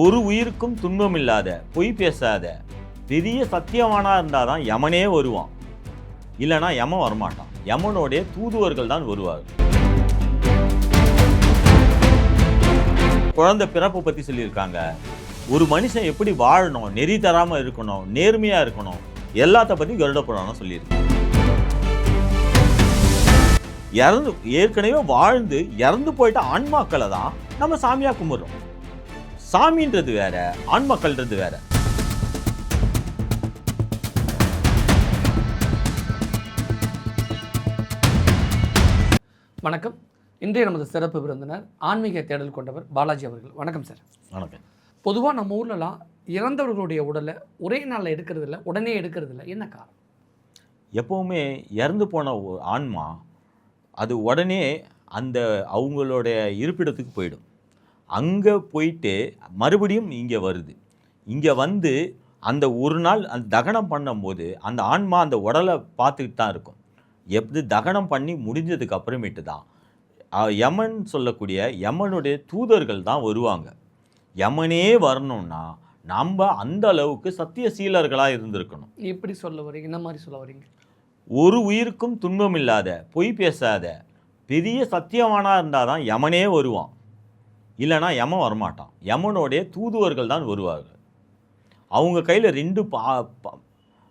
ஒரு உயிருக்கும் துன்பம் இல்லாத, பொய் பேசாத, பெரிய சத்தியவானா இருந்தால் தான் யமனே வருவான். இல்லைனா யமன் வரமாட்டான். யமனுடைய தூதுவர்கள் தான் வருவார்கள். குழந்தை பிறப்பு பற்றி சொல்லியிருக்காங்க. ஒரு மனுஷன் எப்படி வாழணும், நெறி தராமல் இருக்கணும், நேர்மையாக இருக்கணும், எல்லாத்த பற்றி கருட புராணம் சொல்லியிருக்கு. ஏற்கனவே வாழ்ந்து இறந்து போயிட்ட ஆன்மாக்களை தான் நம்ம சாமியா கும்பிடுறோம். சாமின்றது வேற, ஆன்மாக்கள்ன்றது வேற. வணக்கம். இன்றைய நமது சிறப்பு விருந்தினர் ஆன்மீக தேடல் கொண்டவர் பாலாஜி அவர்கள். வணக்கம் சார். வணக்கம். பொதுவாக நம்ம ஊர்லலாம் இறந்தவர்களுடைய உடலை ஒரே நாளில் எடுக்கிறது இல்லை, உடனே எடுக்கிறது இல்லை. என்ன காரணம்? எப்போவுமே இறந்து போன ஆன்மா அது உடனே அந்த அவங்களுடைய இருப்பிடத்துக்கு போயிடும். அங்கே போயிட்டு மறுபடியும் இங்கே வருது. இங்கே வந்து அந்த ஒரு நாள் அந்த தகனம் பண்ணும்போது அந்த ஆன்மா அந்த உடலை பார்த்துக்கிட்டு தான் இருக்கும். எப்படி தகனம் பண்ணி முடிஞ்சதுக்கு அப்புறமேட்டு தான் யமன் சொல்லக்கூடிய யமனுடைய தூதர்கள் தான் வருவாங்க. யமனே வரணும்னா நம்ம அந்த அளவுக்கு சத்தியசீலர்களாக இருந்திருக்கணும். எப்படி சொல்ல வரீங்க? என்ன மாதிரி சொல்ல வரீங்க? ஒரு உயிருக்கும் துன்பம் இல்லாத, பொய் பேசாத, பெரிய சத்தியவானாக இருந்தால் தான் யமனே வருவான். இல்லைனா யமன் வரமாட்டான். யமனுடைய தூதுவர்கள் தான் வருவார்கள். அவங்க கையில் 2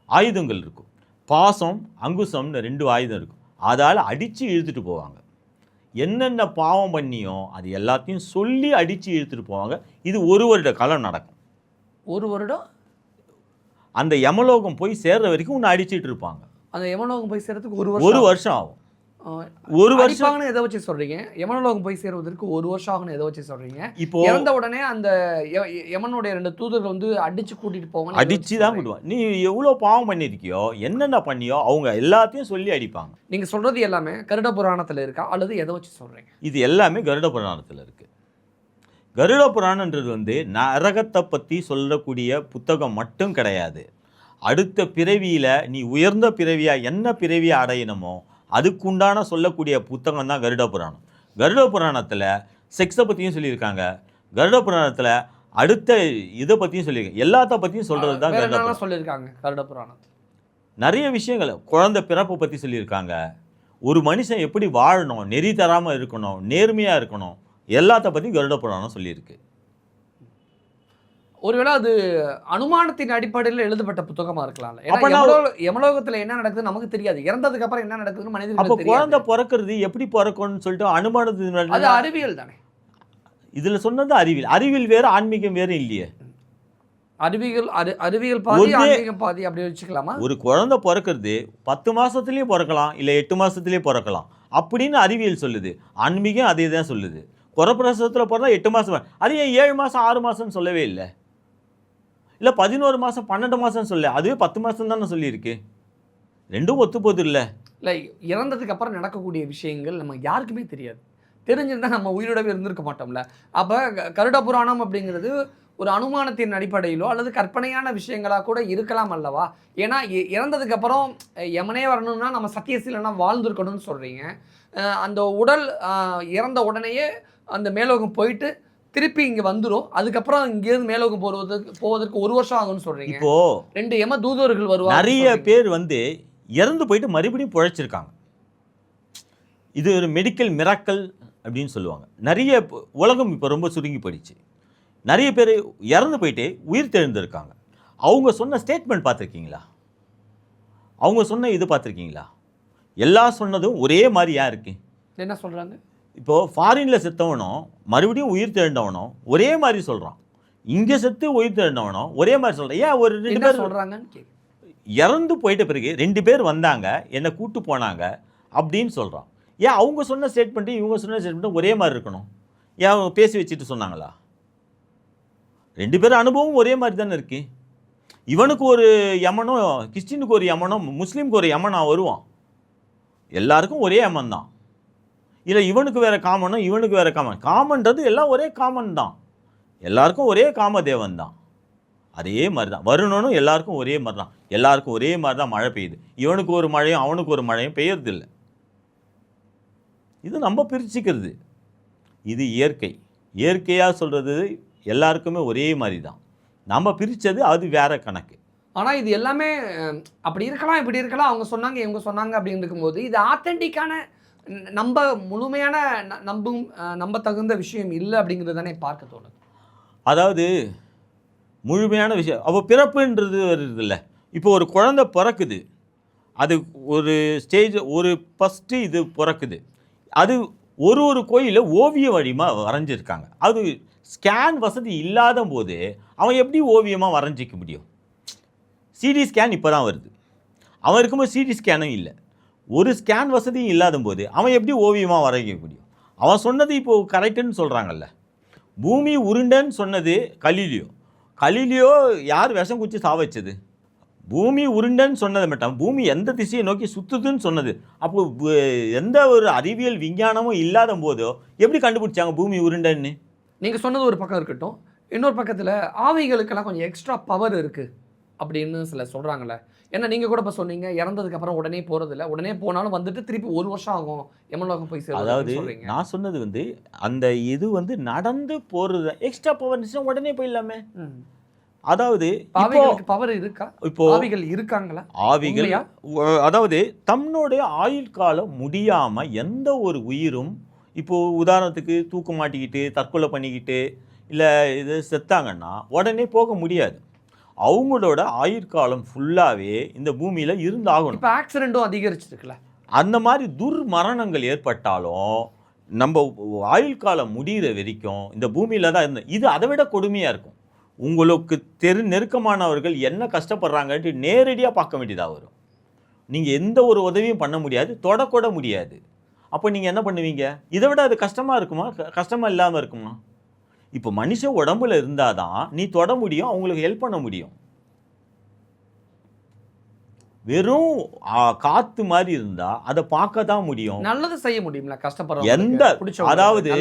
ஆயுதங்கள் இருக்கும். பாசம், அங்குசம்னு 2 ஆயுதம் இருக்கும். அதால் அடித்து இழுத்துட்டு போவாங்க. என்னென்ன பாவம் பண்ணியோ அது எல்லாத்தையும் சொல்லி அடித்து இழுத்துட்டு போவாங்க. இது 1 வருட காலம் நடக்கும். 1 வருடம்? அந்த யமலோகம் போய் சேர்ற வரைக்கும் உன்னை அடிச்சுட்டு இருப்பாங்க. அந்த யமலோகம் போய் சேர்றதுக்கு 1 வருஷம் ஆகும். 1 வருஷம் எதை வச்சு சொல்றீங்க? யமனலோகம் போய் சேருவதற்கு 1 வருஷம் ஆகும்னு எதை வச்சு சொல்றீங்க? இப்போ இறந்த உடனே அந்த யமனுடைய 2 தூதர்கள் வந்து அடிச்சு கூட்டிட்டு போவாங்க. அடிச்சு தான் கூட்டுவாங்க. நீ எவ்வளோ பாவம் பண்ணியிருக்கியோ, என்னென்ன பண்ணியோ அவங்க எல்லாத்தையும் சொல்லி அடிப்பாங்க. நீங்க சொல்றது எல்லாமே கருட புராணத்துல இருக்கா அல்லது எதை வச்சு சொல்றீங்க? இது எல்லாமே கருட புராணத்தில் இருக்கு. கருட புராணன்றது வந்து நரகத்தை பற்றி சொல்லக்கூடிய புத்தகம் மட்டும் கிடையாது. அடுத்த பிறவியில் நீ உயர்ந்த பிறவியாக என்ன பிறவியை அடையணுமோ அதுக்குண்டான சொல்லக்கூடிய புத்தகம் தான் கருட புராணம். கருட புராணத்தில் செக்ஸை பற்றியும் சொல்லியிருக்காங்க. கருட புராணத்தில் அடுத்த இதை பற்றியும் சொல்லியிருக்காங்க. எல்லாத்த பற்றியும் சொல்கிறது தான் கருட புராணம் சொல்லியிருக்காங்க. கருட புராணத்தில் நிறைய விஷயங்கள், குழந்தை பிறப்பு பற்றி சொல்லியிருக்காங்க. ஒரு மனுஷன் எப்படி வாழணும், நெறி தராமல் இருக்கணும், நேர்மையாக இருக்கணும், எல்லாத்த பற்றி கருட புராணம் சொல்லியிருக்கு. ஒருவேளை அது அனுமானத்தின் அடிப்படையில் எழுதப்பட்ட புத்தகமா இருக்கலாம். யமலோகத்துல என்ன நடக்குது நமக்கு தெரியாது. இறந்ததுக்கு அப்புறம் என்ன நடக்குதுன்னு மனிதர்களுக்கு தெரியாது. குழந்தை பிறக்கிறது எப்படி பிறக்கும்னு சொல்லிட்டு அனுமானத்தின் அது அறிவியல் தானே. இதுல சொன்னது அறிவியல். அறிவியல் வேறு, ஆன்மீகம் வேறு இல்லையே. அறிவியல் பாதி, ஆன்மீகம் பாதி, அப்படி வச்சுக்கலாமா? ஒரு குழந்தை பிறக்கிறது 10 மாசத்துலயே பிறக்கலாம், இல்ல 8 மாசத்துலயே பிறக்கலாம் அப்படின்னு அறிவியல் சொல்லுது. ஆன்மீகம் அதே தான் சொல்லுது. குறப்பிரசவத்தில் பிறந்தா 8 மாசம், அது ஏன் 7 மாசம் 6 மாசம்னு சொல்லவே இல்லை. இல்லை 11 மாதம் 12 மாதம் சொல்ல, அதுவே 10 மாதம் தானே சொல்லியிருக்கு. ரெண்டும் ஒத்து போகுது. இல்லை இறந்ததுக்கு அப்புறம் நடக்கக்கூடிய விஷயங்கள் நம்ம யாருக்குமே தெரியாது. தெரிஞ்சிருந்தால் நம்ம உயிரோடவே இருந்திருக்க மாட்டோம்ல. அப்போ கருட புராணம் அப்படிங்கிறது ஒரு அனுமானத்தின் அடிப்படையிலோ அல்லது கற்பனையான விஷயங்களாக கூட இருக்கலாம் அல்லவா? ஏன்னா இறந்ததுக்கு அப்புறம் யமனே வரணும்னா நம்ம சத்தியசீலனா வாழ்ந்துருக்கணும்னு சொல்கிறீங்க. அந்த உடல் இறந்த உடனேயே அந்த மேலோகம் போயிட்டு திருப்பி இங்கே வந்துடும். அதுக்கப்புறம் இங்கேருந்து மேலோகம் போவதற்கு 1 வருஷம் ஆகும்னு சொல்கிறீங்க. இப்போ 2 யம தூதர்கள் வருவாங்க. நிறைய பேர் வந்து இறந்து போயிட்டு மறுபடியும் பிழைச்சிருக்காங்க. இது ஒரு மெடிக்கல் மிராக்கல் அப்படின்னு சொல்லுவாங்க. நிறைய உலகம் இப்போ ரொம்ப சுருங்கி போயிடுச்சு. நிறைய பேர் இறந்து போயிட்டு உயிர் தெழுந்திருக்காங்க. அவங்க சொன்ன ஸ்டேட்மெண்ட் பார்த்துருக்கீங்களா? அவங்க சொன்ன இது பார்த்துருக்கீங்களா? எல்லாம் சொன்னதும் ஒரே மாதிரியா இருக்கு. என்ன சொல்கிறாங்க? இப்போது ஃபாரினில் செத்தவனும் மறுபடியும் உயிர் தெழுந்தவனும் ஒரே மாதிரி சொல்கிறான். இங்கே செத்து உயிர் தெழுந்தவனும் ஒரே மாதிரி சொல்கிறான். ஏன் ஒரு 2 பேர் சொல்கிறாங்கன்னு இறந்து போயிட்ட பிறகு 2 பேர் வந்தாங்க, என்னை கூட்டு போனாங்க அப்படின்னு சொல்கிறான். ஏன் அவங்க சொன்ன ஸ்டேட்மெண்ட்டு இவங்க சொன்ன ஸ்டேட்மெண்ட்டும் ஒரே மாதிரி இருக்கணும்? ஏன் அவங்க பேசி வச்சுட்டு சொன்னாங்களா? 2 பேர் அனுபவம் ஒரே மாதிரி தானே இருக்குது. இவனுக்கு ஒரு யமனும், கிறிஸ்டினுக்கு ஒரு யமனும், முஸ்லீமுக்கு ஒரு யமனா வருவான். எல்லாருக்கும் ஒரே யமன் தான். இல்லை இவனுக்கு வேறு காமனும் இவனுக்கு வேறு காமன்றது எல்லாம் ஒரே காமன் தான். எல்லாருக்கும் ஒரே காமதேவன் தான். அதே மாதிரி தான் வருணனும் எல்லாருக்கும் ஒரே மாதிரி தான். எல்லாருக்கும் ஒரே மாதிரி தான் மழை பெய்யுது. இவனுக்கு ஒரு மழையும் அவனுக்கு ஒரு மழையும் பெய்யறதில்லை. இது நம்ம பிரிச்சுக்கிறது. இது இயற்கை. இயற்கையாக சொல்கிறது எல்லாருக்குமே ஒரே மாதிரி தான். நம்ம பிரித்தது அது வேற கணக்கு. ஆனால் இது எல்லாமே அப்படி இருக்கலாம் இப்படி இருக்கலாம், அவங்க சொன்னாங்க இவங்க சொன்னாங்க அப்படின்னு இருக்கும்போது இது ஆத்தென்டிக்கான நம்ப முழுமையான நம்ப தகுந்த விஷயம் இல்லை அப்படிங்கிறது தானே பார்க்க தோணுது. அதாவது முழுமையான விஷயம் அப்போ பிறப்புன்றது வருது. இப்போ ஒரு குழந்தை பிறக்குது, அது ஒரு ஸ்டேஜ் ஒரு ஃபஸ்ட்டு இது பிறக்குது, அது ஒரு கோயிலில் ஓவிய வடிவமாக வரைஞ்சிருக்காங்க. அது ஸ்கேன் வசதி இல்லாத போது அவன் எப்படி ஓவியமாக வரைஞ்சிக்க முடியும்? சிடி ஸ்கேன் இப்போ தான் வருது, அவன் இருக்கும்போது சிடி ஸ்கேனும் இல்லை. ஒரு ஸ்கேன் வசதியும் இல்லாத போது அவன் எப்படி ஓவியமாக வரைய முடியும்? அவன் சொன்னது இப்போது கரெக்டுன்னு சொல்கிறாங்கல்ல. பூமி உருண்டைன்னு சொன்னது கலீலியோ யார் விஷம் குச்சி சாவச்சது? பூமி உருண்டைன்னு சொன்னதை மட்டும் பூமி எந்த திசையை நோக்கி சுற்றுதுன்னு சொன்னது. அப்போ எந்த ஒரு அறிவியல் விஞ்ஞானமும் இல்லாத போதோ எப்படி கண்டுபிடிச்சாங்க பூமி உருண்டைன்னு? நீங்கள் சொன்னது ஒரு பக்கம் இருக்கட்டும், இன்னொரு பக்கத்தில் ஆவிகளுக்கெல்லாம் கொஞ்சம் எக்ஸ்ட்ரா பவர் இருக்குது அப்படின்னு சிலர் சொல்கிறாங்களே. ஏன்னா நீங்கள் கூட இப்போ சொன்னீங்க இறந்ததுக்கப்புறம் உடனே போகிறதில்ல, உடனே போனாலும் வந்துட்டு திருப்பி 1 வருஷம் ஆகும் எமலோகம் போய் சேரும். அதாவது நான் சொன்னது அந்த இது நடந்து போகிறது எக்ஸ்ட்ரா பவர் இருந்துச்சுன்னா உடனே போயிடலாமே. அதாவது பவர் இருக்கா? இப்போ ஆவிகள் இருக்காங்களா? ஆவிகள் அதாவது தன்னுடைய ஆயுள் காலம் முடியாமல் எந்த ஒரு உயிரும் இப்போது உதாரணத்துக்கு தூக்க மாட்டிக்கிட்டு தற்கொலை பண்ணிக்கிட்டு இல்லை இது செத்தாங்கன்னா உடனே போக முடியாது. அவங்களோட ஆயுட்காலம் ஃபுல்லாகவே இந்த பூமியில் இருந்தாகணும். இப்போ ஆக்சிடென்ட்டும் அதிகரிச்சிருக்குல்ல, அந்த மாதிரி துர்மரணங்கள் ஏற்பட்டாலும் நம்ம ஆயுள் காலம் முடிகிற வரைக்கும் இந்த பூமியில் தான் இருந்தோம். இது அதை விட கொடுமையாக இருக்கும். உங்களுக்கு நெருக்கமானவர்கள் என்ன கஷ்டப்படுறாங்கன்ட்டு நேரடியாக பார்க்க வேண்டியதாக வரும். நீங்கள் எந்த ஒரு உதவியும் பண்ண முடியாது, தொடக்கூட முடியாது. அப்போ நீங்கள் என்ன பண்ணுவீங்க? இதை விட அது கஷ்டமாக இருக்குமா? கஷ்டமாக இல்லாமல் இருக்குமா? இப்போ மனுஷ உடம்புல இருந்தால் தான் நீ தொட முடியும், அவங்களுக்கு ஹெல்ப் பண்ண முடியும். வெறும் காத்து மாதிரி இருந்தா அதை பார்க்க தான் முடியும், நல்லது செய்ய முடியும்ல. கஷ்டப்படுற அதாவது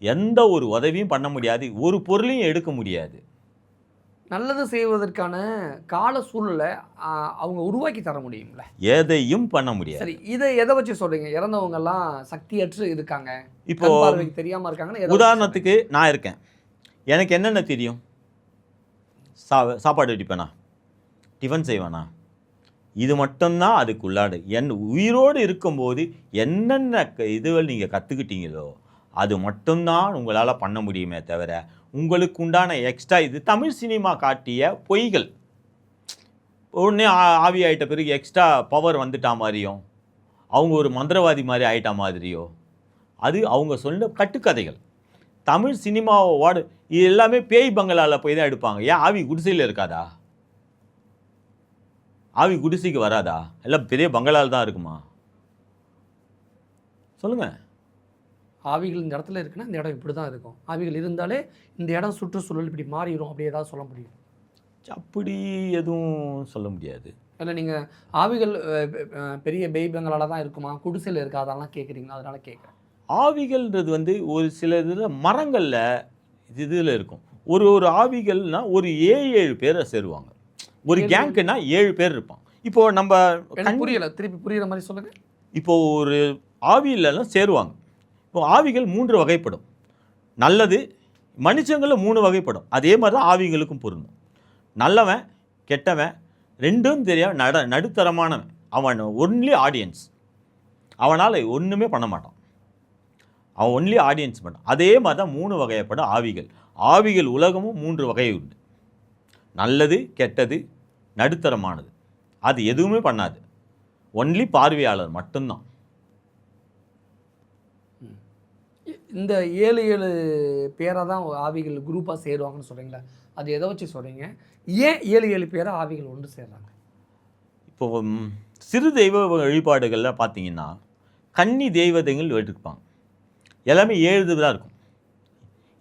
எந்த ஒரு உதவியும் பண்ண முடியாது, ஒரு பொருளையும் எடுக்க முடியாது. நல்லது செய்வதற்கான கால சூழ்நிலை அவங்க உருவாக்கி தர முடியும்ல, எதையும் பண்ண முடியாது. சரி, இதை எதை வச்சு சொல்றீங்க? இறந்தவங்க எல்லாம் சக்தியற்று இருக்காங்க, இப்போ தெரியாம இருக்காங்க. உதாரணத்துக்கு நான் இருக்கேன், எனக்கு என்னென்ன தெரியும்? சாப்பாடு அடிப்பேனா, டிஃபன் செய்வேனா, இது மட்டும்தான் அதுக்கு உள்ளாடு. உயிரோடு இருக்கும்போது என்னென்ன இதுகள் நீங்கள் கற்றுக்கிட்டீங்களோ அது மட்டும்தான் உங்களால் பண்ண முடியுமே தவிர உங்களுக்கு உண்டான எக்ஸ்ட்ரா இது தமிழ் சினிமா காட்டிய பொய்கள். உடனே ஆவி ஆகிட்ட பிறகு எக்ஸ்ட்ரா பவர் வந்துட்டா மாதிரியும் அவங்க ஒரு மந்திரவாதி மாதிரி ஆகிட்டா மாதிரியோ அது அவங்க சொன்ன கட்டுக்கதைகள். தமிழ் சினிமாவோடு இது எல்லாமே பேய் பங்களாவில் போய் தான் எடுப்பாங்க. ஏன் ஆவி குடிசையில் இருக்காதா? ஆவி குடிசைக்கு வராதா? எல்லாம் பெரிய பங்களால் தான் இருக்குமா? சொல்லுங்கள். ஆவிகள் இந்த இடத்துல இருக்குன்னா இந்த இடம் இப்படி தான் இருக்கும், ஆவிகள் இருந்தாலே இந்த இடம் சுற்றுச்சூழல் இப்படி மாறிடும், அப்படி ஏதாவது சொல்ல முடியும்? அப்படி எதுவும் சொல்ல முடியாது. இல்லை, நீங்கள் ஆவிகள் பெரிய பெய்பங்களால் தான் இருக்குமா, குடிசையில் இருக்காதெல்லாம் கேட்குறீங்களா? அதனால கேட்குறேன். ஆவிகள்ன்றது ஒரு சில இதில் மரங்களில் இதில் இருக்கும். ஒரு ஆவிகள்னால் ஒரு 7 பேரை சேருவாங்க. ஒரு கேங்க்குன்னா 7 பேர் இருப்பான். இப்போது நம்ம புரியலை, திருப்பி புரிகிற மாதிரி சொல்லுங்கள். இப்போது ஒரு ஆவியிலலாம் சேருவாங்க. இப்போ ஆவிகள் 3 வகைப்படும். நல்லது, மனுஷங்களும் 3 வகைப்படும். அதே மாதிரி தான் ஆவிகளுக்கும் பொருந்தும். நல்லவன் கெட்டவன் ரெண்டும் தெரியாம நடுத்தரமானவன், அவன் ஒன்லி ஆடியன்ஸ், அவனால் ஒன்றுமே பண்ண மாட்டான், அவன் ஒன்லி ஆடியன்ஸ் பண்ணான். அதே மாதிரி தான் 3 வகைப்படும் ஆவிகள். ஆவிகள் உலகமும் 3 வகை உண்டு. நல்லது, கெட்டது, நடுத்தரமானது. அது எதுவுமே பண்ணாது, ஒன்லி பார்வையாளர் மட்டும்தான். இந்த 7 பேராக தான் ஆவிகள் குரூப்பாக சேருவாங்கன்னு சொல்கிறீங்களா? அது எதை வச்சு சொல்கிறீங்க? ஏன் 7 பேராக ஆவிகள் ஒன்று சேர்றாங்க? இப்போ சிறு தெய்வ வழிபாடுகளில் பார்த்தீங்கன்னா கன்னி தெய்வதைகள் எடுப்பாங்க. எல்லாமே 7 தான் இருக்கும்.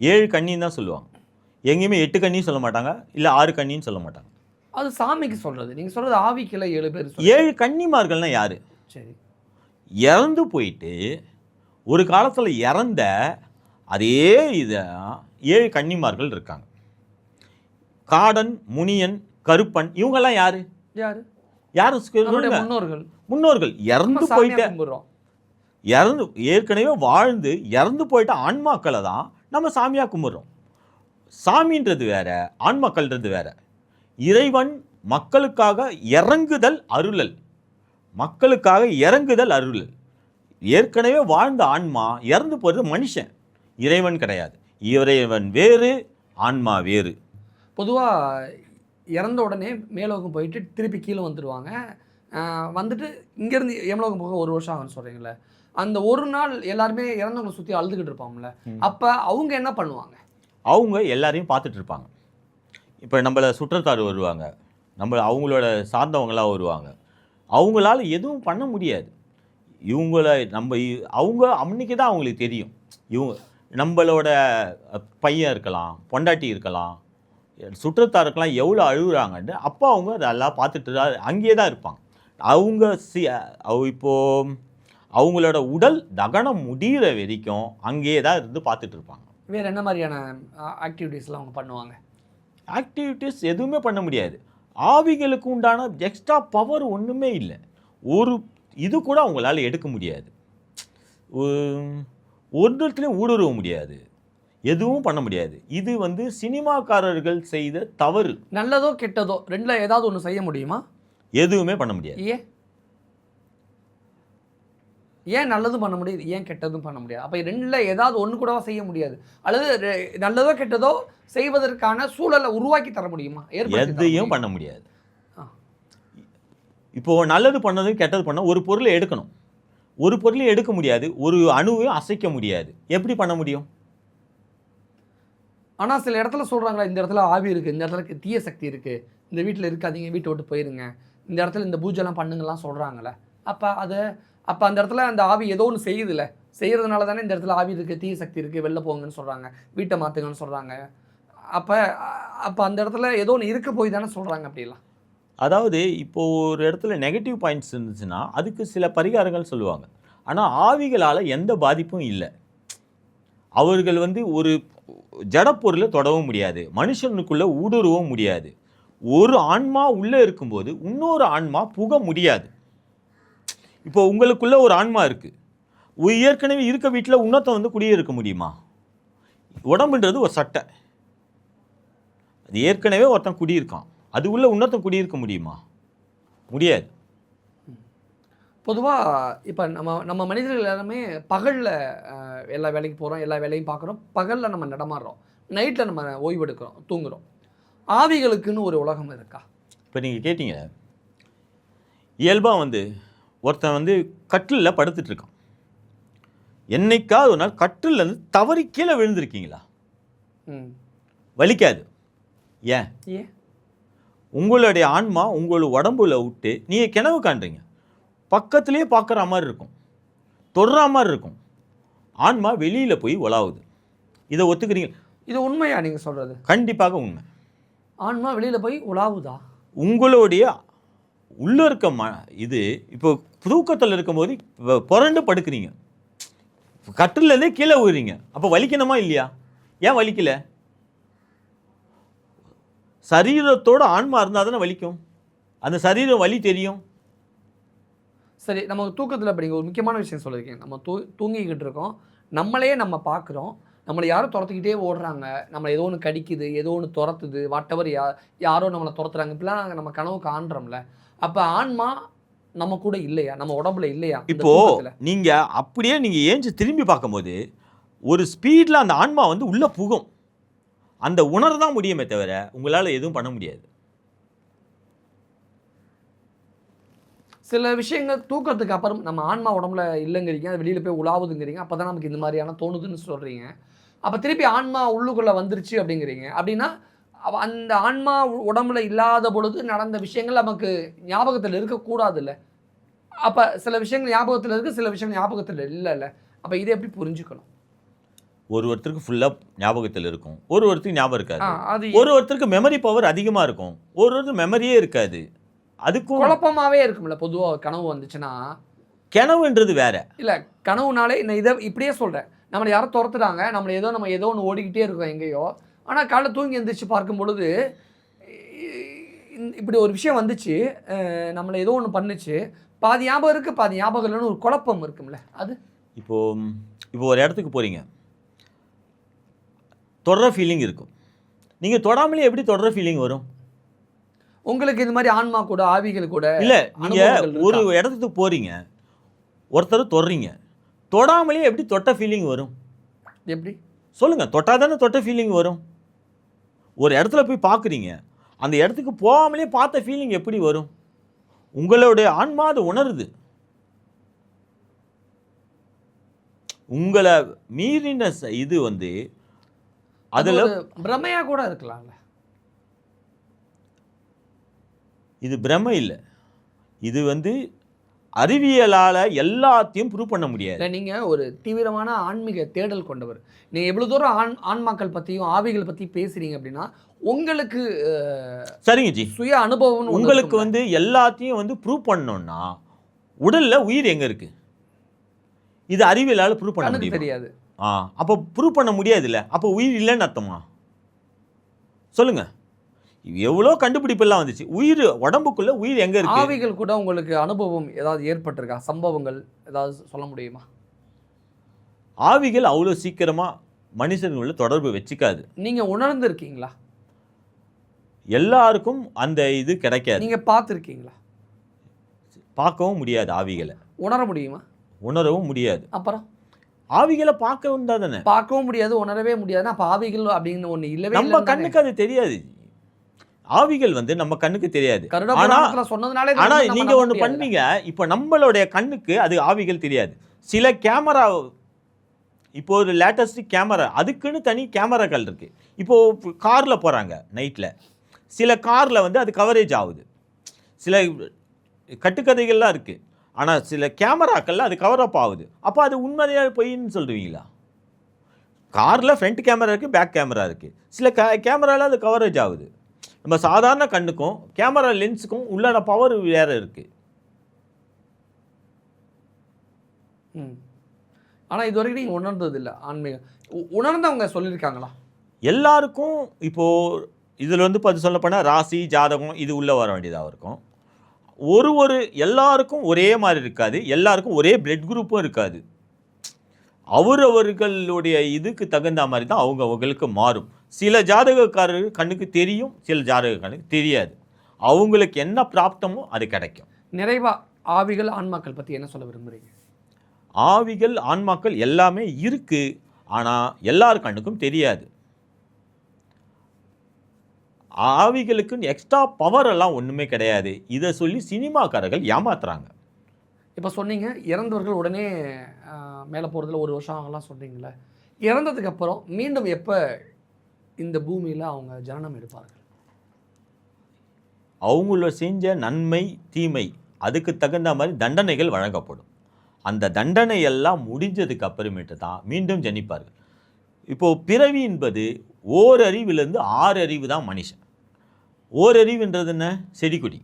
7 கன்னின்னு தான் சொல்லுவாங்க. எங்கேயுமே 8 கன்னின்னு சொல்ல மாட்டாங்க, இல்லை 6 கன்னின்னு சொல்ல மாட்டாங்க. அது சாமிக்கு சொல்கிறது. நீங்கள் சொல்கிறது ஆவிக்கில் 7 பேர். 7 கன்னிமார்கள்னால் யார்? சரி, இறந்து போயிட்டு ஒரு காலத்தில் இறந்த அதே இதை 7 கன்னிமார்கள் இருக்காங்க. காடன், முனியன், கருப்பன், இவங்கெல்லாம் யாரு? முன்னோர்கள். இறந்து போயிட்ட ஏற்கனவே வாழ்ந்து இறந்து போயிட்ட ஆன்மாக்களை தான் நம்ம சாமியாக கும்பிட்றோம். சாமின்றது வேற, ஆண்மக்கள்ன்றது வேற. இறைவன் மக்களுக்காக இறங்குதல் அருளல், மக்களுக்காக இறங்குதல் அருளல். ஏற்கனவே வாழ்ந்த ஆன்மா இறந்து போகிறது மனுஷன், இறைவன் கிடையாது. இறைவன் வேறு, ஆன்மா வேறு. பொதுவாக இறந்த உடனே மேலோகம் போயிட்டு திருப்பி கீழே வந்துடுவாங்க. வந்துட்டு இங்கேருந்து யமலோகம் போக 1 வருஷம் ஆகும்னு சொல்கிறீங்களே, அந்த ஒரு நாள் எல்லாருமே இறந்தவங்களை சுற்றி அழுதுகிட்டு இருப்பாங்கல்ல, அப்போ அவங்க என்ன பண்ணுவாங்க? அவங்க எல்லாரையும் பார்த்துட்டு இருப்பாங்க. இப்போ நம்மளை சுற்றத்தார் வருவாங்க, அவங்களோட சார்ந்தவங்களாம் வருவாங்க. அவங்களால எதுவும் பண்ண முடியாது. அவங்க அன்னைக்கு தான் அவங்களுக்கு தெரியும். நம்மளோட பையன் இருக்கலாம், பொண்டாட்டி இருக்கலாம், சுற்றத்தாருக்கெல்லாம் எவ்வளோ அழுகுறாங்கன்னு அப்போ அவங்க அதெல்லாம் பார்த்துட்டு தான் அங்கேயே தான் இருப்பாங்க. இப்போது அவங்களோட உடல் தகனம் முடிகிற வரைக்கும் அங்கேயே தான் இருந்து பார்த்துட்டு இருப்பாங்க. வேறு என்ன மாதிரியான ஆக்டிவிட்டீஸ்லாம் அவங்க பண்ணுவாங்க? ஆக்டிவிட்டீஸ் எதுவுமே பண்ண முடியாது. ஆவிகளுக்கு உண்டான எக்ஸ்ட்ரா பவர் ஒன்றுமே இல்லை. ஒரு இது கூட அவங்களால எடுக்க முடியாது. ஒருத்தரையும் ஊடுருவ முடியாது, எதுவும் பண்ண முடியாது. இது சினிமாக்காரர்கள் செய்த தவறு. நல்லதோ கெட்டதோ ரெண்டில் ஏதாவது ஒன்று செய்ய முடியுமா? எதுவுமே பண்ண முடியாது. ஏன் நல்லதும் பண்ண முடியாது, ஏன் கெட்டதும் பண்ண முடியாது? அப்போ ரெண்டில் ஏதாவது ஒன்று கூடவா செய்ய முடியாது? அல்லது நல்லதோ கெட்டதோ செய்வதற்கான சூழலை உருவாக்கி தர முடியுமா? எதையும் பண்ண முடியாது. இப்போது நல்லது பண்ணதும் கெட்டது பண்ண ஒரு பொருளை எடுக்கணும், ஒரு பொருளையும் எடுக்க முடியாது, ஒரு அணுவையும் அசைக்க முடியாது. எப்படி பண்ண முடியும்? ஆனால் சில இடத்துல சொல்கிறாங்களா, இந்த இடத்துல ஆவி இருக்குது, இந்த இடத்துல தீய சக்தி இருக்குது, இந்த வீட்டில் இருக்காதீங்க, வீட்டை விட்டு போயிருங்க, இந்த இடத்துல இந்த பூஜைலாம் பண்ணுங்கலாம் சொல்கிறாங்களே. அப்போ அந்த இடத்துல அந்த ஆவி ஏதோ ஒன்று செய்யுதுல்ல, செய்கிறதுனால தானே இந்த இடத்துல ஆவி இருக்குது, தீய சக்தி இருக்குது, வெளில போங்கன்னு சொல்கிறாங்க, வீட்டை மாற்றுங்கன்னு சொல்கிறாங்க. அப்போ அந்த இடத்துல ஏதோ ஒன்று இருக்க போய் தானே சொல்கிறாங்க அப்படிலாம். அதாவது இப்போது ஒரு இடத்துல நெகட்டிவ் பாயிண்ட்ஸ் இருந்துச்சுன்னா அதுக்கு சில பரிகாரங்கள் சொல்லுவாங்க. ஆனால் ஆவிகளால் எந்த பாதிப்பும் இல்லை. அவர்கள் ஒரு ஜடப்பொருளை தொடவும் முடியாது, மனுஷனுக்குள்ளே ஊடுருவவும் முடியாது. ஒரு ஆன்மா உள்ளே இருக்கும்போது இன்னொரு ஆன்மா புக முடியாது. இப்போ உங்களுக்குள்ளே ஒரு ஆன்மா இருக்குது, ஏற்கனவே இருக்க வீட்டில் இன்னொருத்த குடியிருக்க முடியுமா? உடம்புன்றது ஒரு சட்டை, அது ஏற்கனவே ஒருத்தன் குடியிருக்கான், அது உள்ள இன்னொருத்தன் குடியிருக்க முடியுமா? முடியாது. பொதுவாக இப்போ நம்ம மனிதர்கள் எல்லாருமே பகலில் எல்லா வேலைக்கு போகிறோம், எல்லா வேலையும் பார்க்குறோம், பகலில் நம்ம நடமாடுறோம், நைட்டில் நம்ம ஓய்வு எடுக்கிறோம், தூங்குகிறோம். ஆவிகளுக்குன்னு ஒரு உலகம் இருக்கா? இப்போ நீங்கள் கேட்டீங்க, இயல்பாக ஒருத்தன் கட்டிலில் படுத்துட்ருக்கான். என்னைக்காவது ஒரு நாள் கட்டிலேருந்து தவறி கீழே விழுந்திருக்கீங்களா? வலிக்காது. ஏன்? உங்களுடைய ஆன்மா உங்களோட உடம்புல விட்டு நீங்கள் கிணவு காண்றீங்க, பக்கத்துலேயே பார்க்குற மாதிரி இருக்கும், தொடுற மாதிரி இருக்கும், ஆன்மா வெளியில் போய் உலாவுது. இதை ஒத்துக்கிறீங்க? இது உண்மையா நீங்கள் சொல்கிறது? கண்டிப்பாக உண்மை. ஆன்மா வெளியில் போய் உலாவுதா? உங்களுடைய உள்ளே இருக்க இது இப்போ தூக்கத்தில் இருக்கும்போது புரண்டு படுக்கிறீங்க, கட்டிலேருந்தே கீழே விழுறீங்க, அப்போ வலிக்கணுமா இல்லையா? ஏன் வலிக்கல? சரீரத்தோட ஆன்மா இருந்தால் தானே வலிக்கும், அந்த சரீரம் வலி தெரியும். சரி, நம்ம தூக்கத்தில் அப்படிங்க ஒரு முக்கியமான விஷயம் சொல்லியிருக்கேன். நம்ம தூங்கிக்கிட்டு இருக்கோம், நம்மளையே நம்ம பார்க்குறோம், நம்மளை யாரும் துரத்துக்கிட்டே ஓடுறாங்க, நம்மளை ஏதோ ஒன்று கடிக்குது, ஏதோ ஒன்று துரத்துது, வாட்டவர் யாரோ நம்மளை துரத்துறாங்க, இப்படிலாம் நம்ம கனவு காண்றோம்ல. அப்போ ஆன்மா நம்ம கூட இல்லையா, நம்ம உடம்புல இல்லையா? இப்போது நீங்கள் அப்படியே நீங்கள் ஏஞ்சி திரும்பி பார்க்கும்போது ஒரு ஸ்பீடில் அந்த ஆன்மா உள்ளே புகும், அந்த உணர தான் முடியுமே தவிர உங்களால் எதுவும் பண்ண முடியாது. சில விஷயங்கள் தூக்கத்துக்கு அப்புறம் நம்ம ஆன்மா உடம்புல இல்லைங்கிறீங்க, அது வெளியில் போய் உலாவுதுங்கிறீங்க, அப்போ தான் நமக்கு இந்த மாதிரியான தோணுதுன்னு சொல்கிறீங்க. அப்போ திருப்பி ஆன்மா உள்ளுக்குள்ளே வந்துருச்சு அப்படிங்கிறீங்க. அப்படின்னா அந்த ஆன்மா உடம்புல இல்லாத பொழுது நடந்த விஷயங்கள் நமக்கு ஞாபகத்தில் இருக்கக்கூடாதுல்ல. அப்போ சில விஷயங்கள் ஞாபகத்தில் இருக்குது, சில விஷயங்கள் ஞாபகத்தில் இல்லைல்ல. அப்போ இதை எப்படி புரிஞ்சுக்கணும்? ஒருத்தருக்கு ஃபுல்லாக ஞாபகத்தில் இருக்கும், ஒருத்தருக்கு ஞாபகம் இருக்காது, ஒருத்தருக்கு மெமரி பவர் அதிகமாக இருக்கும், ஒருத்தருக்கு மெமரியே இருக்காது. அதுக்கும் குழப்பமாகவே இருக்கும்ல. பொதுவாக கனவு வந்துச்சுன்னா, கனவுன்றது வேற இல்லை, கனவுனாலே நான் இதை இப்படியே சொல்கிறேன், நம்மளை யாரும் துரத்துறாங்க, நம்ம ஏதோ ஒன்று ஓடிக்கிட்டே இருக்கோம் எங்கேயோ, ஆனால் காலைல தூங்கி எழுந்திரிச்சு பார்க்கும் பொழுது இப்படி ஒரு விஷயம் வந்துச்சு, நம்மளை ஏதோ ஒன்று பண்ணுச்சு, பாதி ஞாபகம் இருக்குது பாதி ஞாபகம் இல்லைன்னு ஒரு குழப்பம் இருக்கும்ல. அது இப்போ ஒரு இடத்துக்கு போகிறீங்க, தொடர ஃபீலிங் இருக்கும், நீங்கள் தொடாமலே எப்படி தொடர ஃபீலிங் வரும்? உங்களுக்கு இது மாதிரி ஆன்மா கூட ஆவிகள் கூட இல்லை, நீங்கள் அனுபவங்கள் ஒரு இருக்கா? இடத்துக்கு போகிறீங்க, ஒருத்தர் தொடுறீங்க, தொடாமலே எப்படி தொட்ட ஃபீலிங் வரும்? எப்படி? சொல்லுங்கள். தொட்டால் தானே தொட்ட ஃபீலிங் வரும். ஒரு இடத்துல போய் பார்க்குறீங்க, அந்த இடத்துக்கு போகாமலே பார்த்த ஃபீலிங் எப்படி வரும்? உங்களுடைய ஆன்மா அது உணருது. உங்களை மீறின இது வந்து அதில் பிரமையா கூட இருக்கலாம்ல. இது பிரமை இல்லை, இது வந்து அறிவியலால் எல்லாத்தையும் ப்ரூவ் பண்ண முடியாது. இல்லை, நீங்கள் ஒரு தீவிரமான ஆன்மீக தேடல் கொண்டவர். நீங்கள் எவ்வளோ தூரம் ஆன்மாக்கள் பற்றியும் ஆவிகள் பற்றி பேசுகிறீங்க அப்படின்னா உங்களுக்கு சரிங்க ஜி, சுய அனுபவம் உங்களுக்கு வந்து எல்லாத்தையும் வந்து ப்ரூவ் பண்ணணும்னா உடலில் உயிர் எங்கே இருக்குது? இது அறிவியலால் ப்ரூவ் பண்ண முடியும் தெரியாது. அப்போ ப்ரூவ் பண்ண முடியாது இல்லை, அப்போ உயிர் இல்லைன்னு அர்த்தமா? சொல்லுங்கள். எவ்வளோ கண்டுபிடிப்பெல்லாம் வந்துச்சு. உயிர் உடம்புக்குள்ள உயிர் எங்கே இருக்கு? ஆவிகள் கூட உங்களுக்கு அனுபவம் ஏதாவது ஏற்பட்டிருக்கா? சம்பவங்கள் ஏதாவது சொல்ல முடியுமா? ஆவிகள் அவ்வளோ சீக்கிரமாக மனுஷனுள்ள தொடர்பு வச்சுக்காது. நீங்கள் உணர்ந்துருக்கீங்களா? எல்லாருக்கும் அந்த இது கிடைக்காது. நீங்கள் பார்த்துருக்கீங்களா? பார்க்கவும் முடியாது ஆவிகளை. உணர முடியுமா? உணரவும் முடியாது. அப்புறம் ஆவிகளை பார்க்கவும் தானே. பார்க்கவும் முடியாது, உணரவே முடியாதுன்னா அப்போ ஆவிகள் அப்படின்னு ஒன்று இல்லவே நம்ம கண்ணுக்கு அது தெரியாது. ஆவிகள் வந்து நம்ம கண்ணுக்கு தெரியாது. சொன்னதுனாலே ஆனா நீங்க ஒண்ணு பண்ணீங்க, இப்போ நம்மளுடைய கண்ணுக்கு அது ஆவிகள் தெரியாது. சில கேமரா, இப்போ ஒரு லேட்டஸ்ட் கேமரா, அதுக்குன்னு தனி கேமராக்கள் இருக்கு. இப்போ கார்ல போறாங்க நைட்ல, சில கார்ல வந்து அது கவரேஜ் ஆகுது. சில கட்டுக்கதைகள்லாம் இருக்கு. ஆனா சில கேமராக்கள்ல அது கவர் அப் ஆகுது. அப்போ அது உண்மையா பொய்ன்னு சொல்லுவீங்களா? கார்ல ஃப்ரண்ட் கேமரா இருக்கு, பேக் கேமரா இருக்கு. சில கேமரால அது கவரேஜ் ஆகுது. நம்ம சாதாரண கண்ணுக்கும் கேமரா லென்ஸுக்கும் உள்ளான பவர் வேற இருக்கு. ஆனால் இது வரைக்கும் நீங்கள் உணர்ந்தது இல்லை ஆன்மீகம். உணர்ந்தவங்க சொல்லியிருக்காங்களா? எல்லாருக்கும் இப்போது இதில் வந்து பார்த்து சொல்லப்போனால் ராசி ஜாதகம் இது உள்ளே வர வேண்டியதாக இருக்கும். எல்லாருக்கும் ஒரே மாதிரி இருக்காது, எல்லாருக்கும் ஒரே பிளட் குரூப்பும் இருக்காது. அவர்களுடைய இதுக்கு தகுந்த மாதிரி தான் அவங்களுக்கு மாறும். சில ஜாதகக்காரர்கள் கண்ணுக்கு தெரியும், சில ஜாதகக்காரனுக்கு தெரியாது. அவங்களுக்கு என்ன பிராப்தமோ அது கிடைக்கும். நிறைவா ஆவிகள் ஆன்மாக்கள் பற்றி என்ன சொல்ல விரும்புகிறீங்க? ஆவிகள் ஆன்மாக்கள் எல்லாமே இருக்கு, ஆனால் எல்லார் கண்ணுக்கும் தெரியாது. ஆவிகளுக்கு எக்ஸ்ட்ரா பவர் எல்லாம் ஒன்றுமே கிடையாது. இதை சொல்லி சினிமாக்காரர்கள் ஏமாத்துறாங்க. இப்போ சொன்னீங்க இறந்தவர்கள் உடனே மேலே போகிறதுல 1 வருஷம் ஆகலாம் சொன்னீங்களே, இறந்ததுக்கு அப்புறம் மீண்டும் எப்போ இந்த பூமியில் அவங்க ஜனனம் எடுப்பார்கள்? அவங்கள செஞ்ச நன்மை தீமை அதுக்கு தகுந்த மாதிரி தண்டனைகள் வழங்கப்படும். அந்த தண்டனை எல்லாம் முடிஞ்சதுக்கு அப்புறமேட்டு தான் மீண்டும் ஜனிப்பார்கள். இப்போது பிறவி என்பது ஓரறிவிலிருந்து 6 அறிவு தான் மனுஷன். ஓரறிவுன்றது என்ன? செடி கொடி.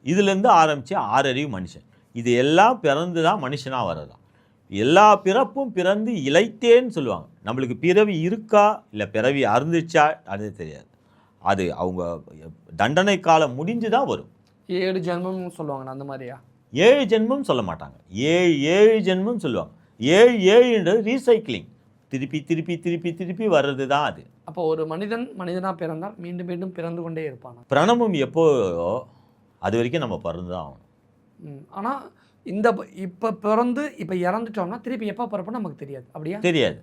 இதுலேருந்து ஆரம்பித்து 6 அறிவு மனுஷன். இது எல்லாம் பிறந்து தான் மனுஷனாக வரதான். எல்லா பிறப்பும் பிறந்து இளைத்தேன்னு சொல்லுவாங்க. நம்மளுக்கு பிறவி இருக்கா இல்லை பிறவி அறுந்துச்சா அது தெரியாது. அது அவங்க தண்டனை காலம் முடிஞ்சு தான் வரும். 7 ஜென்மம் சொல்லுவாங்க, அந்த மாதிரியா? 7 ஜென்மம் சொல்ல மாட்டாங்க, 7 ஜென்மம் சொல்லுவாங்க. 7ன்றது ரீசைக்கிளிங், திருப்பி திருப்பி திருப்பி திருப்பி வர்றது தான் அது. அப்போ ஒரு மனிதனாக பிறந்தால் மீண்டும் மீண்டும் பிறந்து கொண்டே இருப்பாங்க. பிரணவம் எப்போ அது வரைக்கும் நம்ம பிறந்து தான் ஆகணும். ஆனால் இப்போ பிறந்து இப்போ இறந்துட்டோம்னா திருப்பி எப்போ பிறப்போம் நமக்கு தெரியாது. அப்படியா? தெரியாது.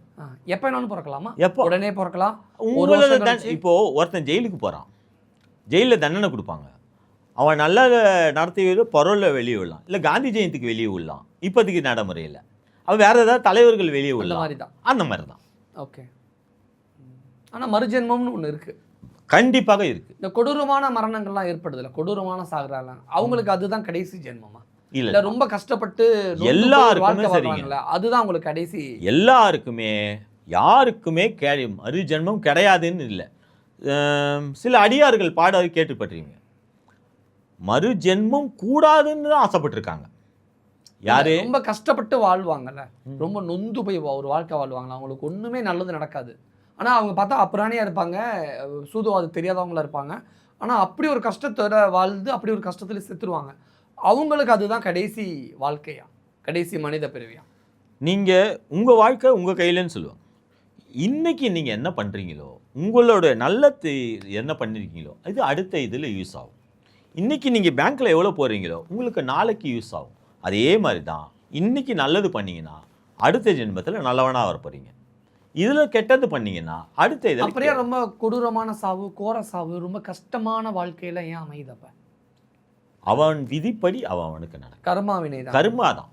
எப்போ வேணாலும் பிறக்கலாமா? எப்போ? உடனே பிறக்கலாம். இப்போ ஒருத்தன் ஜெயிலுக்கு போகிறான், ஜெயிலில் தண்டனை கொடுப்பாங்க. அவன் நல்ல நடத்தி பரோலில் வெளியே விடலாம், இல்லை காந்தி ஜெயந்திக்கு வெளியே விடலாம். இப்போதைக்கு நடைமுறையில் அவன் வேறு ஏதாவது தலைவர்கள் வெளியே விடலாம். மாதிரி தான், அந்த மாதிரி தான். ஓகே. ஆனால் மறுஜென்மம்னு ஒன்று இருக்குது. கண்டிப்பாக இருக்குது. இந்த கொடூரமான மரணங்கள்லாம் ஏற்படுதில்ல, கொடூரமான சாகுறாங்க, அவங்களுக்கு அதுதான் கடைசி ஜென்மமா? இல்லை, ரொம்ப கஷ்டப்பட்டு எல்லாருக்குமே சரிங்க, அதுதான் அவங்களுக்கு கடைசி. எல்லாருக்குமே யாருக்குமே மறுஜென்மம் கிடையாதுன்னு இல்லை. சில அடியார்கள் பாட கேட்டுப்பட்டிருக்கீங்க, மறுஜென்மம் கூடாதுன்னு தான் ஆசைப்பட்டிருக்காங்க. யாரு? ரொம்ப கஷ்டப்பட்டு வாழ்வாங்கல்ல, ரொம்ப நொந்து போய் ஒரு வாழ்க்கை வாழ்வாங்களா, அவங்களுக்கு ஒன்றுமே நல்லது நடக்காது. ஆனால் அவங்க பார்த்தா அப்புறாணியாக இருப்பாங்க, சூதுவாது தெரியாதவங்களா இருப்பாங்க. ஆனால் அப்படி ஒரு கஷ்டத்தோட வாழ்ந்து அப்படி ஒரு கஷ்டத்தில் செத்துருவாங்க. அவங்களுக்கு அதுதான் கடைசி வாழ்க்கையா, கடைசி மனித பிறவியா? நீங்கள் உங்கள் வாழ்க்கை உங்கள் கையிலன்னு சொல்லுவாங்க. இன்னைக்கு நீங்கள் என்ன பண்ணுறீங்களோ உங்களோட என்ன பண்ணிருக்கீங்களோ இது அடுத்த இதில் யூஸ் ஆகும். இன்னைக்கு நீங்கள் பேங்க்கில் எவ்வளோ போடுறீங்களோ உங்களுக்கு நாளைக்கு யூஸ் ஆகும். அதே மாதிரி தான் இன்னைக்கு நல்லது பண்ணீங்கன்னா அடுத்த ஜென்மத்தில் நல்லவனாக வர போகிறீங்க. இதில் கெட்டது பண்ணீங்கன்னா அடுத்த இதில் அப்படியே ரொம்ப கொடூரமான சாவு, கோர சாவு, ரொம்ப கஷ்டமான வாழ்க்கையில ஏன் அமையுதப்ப? அவன் விதிப்படி அவனுக்கு நடக்கும். கர்மாவினை தான். கர்மா தான்.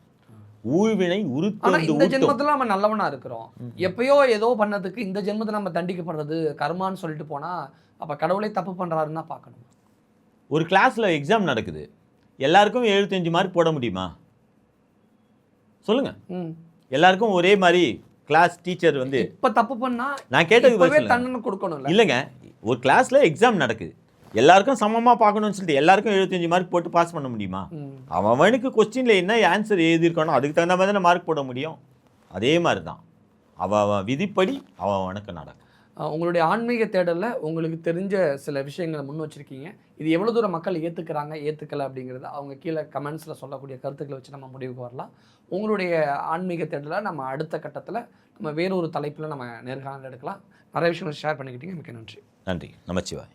ஊழ்வினை ஆனா உருத்தொண்டு இந்த ஊட்டும். ஜென்மத்துல நம்ம நல்லவனா இருக்கிறோம். எப்பயோ ஏதோ பண்ணதுக்கு இந்த ஜென்மத்துல நம்ம தண்டிக்கப்படுறது கர்மான்னு சொல்லிட்டு போனா அப்ப கடவுளே தப்பு பண்றாருன்னு தான் பார்க்கணும். ஒரு கிளாஸில் எக்ஸாம் நடக்குது, எல்லாருக்கும் 75 மார்க் போட முடியுமா? சொல்லுங்க. எல்லாருக்கும் ஒரே மாதிரி கிளாஸ் டீச்சர் வந்து இப்ப தப்பு பண்ணா நான் கேட்டதுக்கு இப்பவே பதில் சொல்லுங்க. தண்டனை கொடுக்கணும்ல. இல்லைங்க, ஒரு கிளாஸில் எக்ஸாம் நடக்குது, எல்லாருக்கும் சமமாக பார்க்கணும்னு சொல்லிட்டு எல்லாருக்கும் 75 மார்க் போட்டு பாஸ் பண்ண முடியுமா? அவனுக்கு கொஸ்டினில் என்ன ஆன்சர் எழுதியிருக்கானோ அதுக்கு தகுந்த மாதிரி தானே மார்க் போட முடியும். அதே மாதிரி தான் அவன் விதிப்படி அவனுக்கு நடக்கும். உங்களுடைய ஆன்மீக தேடல்ல உங்களுக்கு தெரிஞ்ச சில விஷயங்களை முன் வச்சிருக்கீங்க. இது எவ்வளவு தூரம் மக்கள் ஏத்துக்கிறாங்க ஏத்துக்கல அப்படிங்கிறத அவங்க கீழே கமெண்ட்ஸ்ல சொல்லக்கூடிய கருத்துக்களை வச்சு நம்ம முடிவுக்கு வரலாம். உங்களுடைய ஆன்மீக தேடலை நம்ம அடுத்த கட்டத்தில் நம்ம வேறொரு தலைப்பில் நம்ம நேர்காணல் எடுக்கலாம். நிறைய விஷயங்கள் ஷேர் பண்ணிக்கிட்டீங்க. மிக்க நன்றி. நன்றி. நமச்சிவாய்.